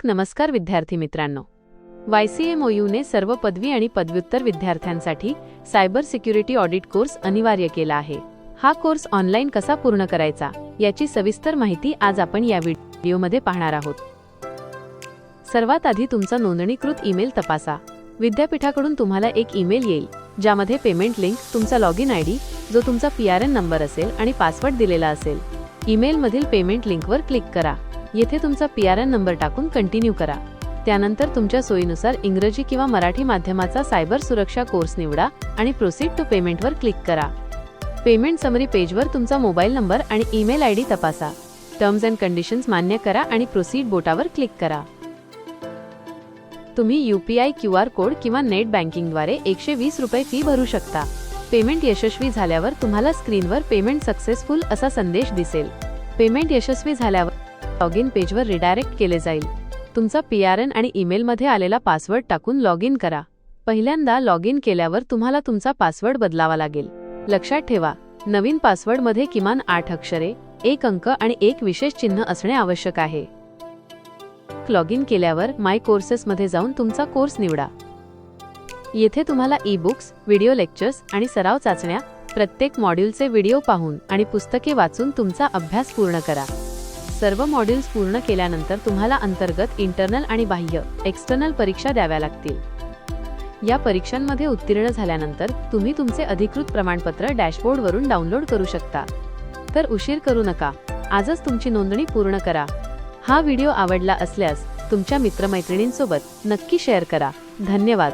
नमस्कार विद्यार्थी मित्रांनो, YCMOU ने सर्व पदवी आणि पदव्युत्तर विद्यार्थ्यांसाठी सायबर सिक्युरिटी ऑडिट कोर्स अनिवार्य केला आहे। हा कोर्स ऑनलाईन कसा पूर्ण करायचा याची सविस्तर माहिती आज आपण या व्हिडिओमध्ये पाहणार आहोत। सर्वात आधी तुमचा नोंदणीकृत ईमेल तपासा। विद्यापीठाकडून तुम्हाला एक ईमेल येईल ज्यामध्ये पेमेंट लिंक, तुमचा लॉगिन आयडी, जो तुमचा PRN नंबर असेल आणि पासवर्ड दिलेला असेल। ईमेलमधील पेमेंट लिंकवर क्लिक करा। येथे तुमचा PRN नंबर टाकून कंटिन्यू करा। त्यानंतर तुमच्या सोयीनुसार इंग्रजी किंवा मराठी माध्यमाचा सायबर सुरक्षा कोर्स निवडा आणि प्रोसीड टू पेमेंटवर क्लिक करा। पेमेंट समरी पेजवर तुमचा मोबाईल नंबर आणि ईमेल आयडी तपासा। टर्म्स अँड कंडिशन्स मान्य करा आणि प्रोसीड बोटावर क्लिक करा। तुम्ही UPI QR कोड किंवा नेट बँकिंगद्वारे 120 रुपये फी भरू शकता। पेमेंट यशस्वी झाल्यावर तुम्हाला स्क्रीनवर पेमेंट सक्सेसफुल असा संदेश दिसेल। पेमेंट यशस्वी झाल्यावर लॉगिन पेजवर रिडायरेक्ट केले जाईल। तुमचा PRN आणि ईमेलमध्ये आलेला पासवर्ड टाकून लॉगिन करा। पहिल्यांदा लॉगिन केल्यावर तुम्हाला तुमचा पासवर्ड बदलावा लागेल। लक्षात ठेवा, नवीन पासवर्डमध्ये किमान 8 अक्षरे, 1 अंक आणि 1 विशेष चिन्ह असणे आवश्यक आहे। लॉगिन केल्यावर माय कोर्सेसमध्ये जाऊन तुमचा कोर्स निवडा। येथे तुम्हाला ई-बुक्स, व्हिडिओ लेक्चर्स आणि सराव चाचण्या, प्रत्येक मॉड्यूलचे व्हिडिओ पाहून आणि पुस्तके वाचून तुमचा अभ्यास पूर्ण करा। सर्व मॉड्यूल्स पूर्ण केल्यानंतर तुम्हाला अंतर्गत, इंटरनल आणि बाह्य एक्सटर्नल परीक्षा द्याव्या लागतील। या परीक्षांमध्ये उत्तीर्ण झाल्यानंतर तुम्ही तुमचे अधिकृत प्रमाणपत्र डॅशबोर्डवरून डाउनलोड करू शकता। तर उशीर करू नका, आजच तुमची नोंदणी पूर्ण करा। हा व्हिडिओ आवडला असल्यास तुमच्या मित्रमैत्रिणींसोबत नक्की शेअर करा। धन्यवाद।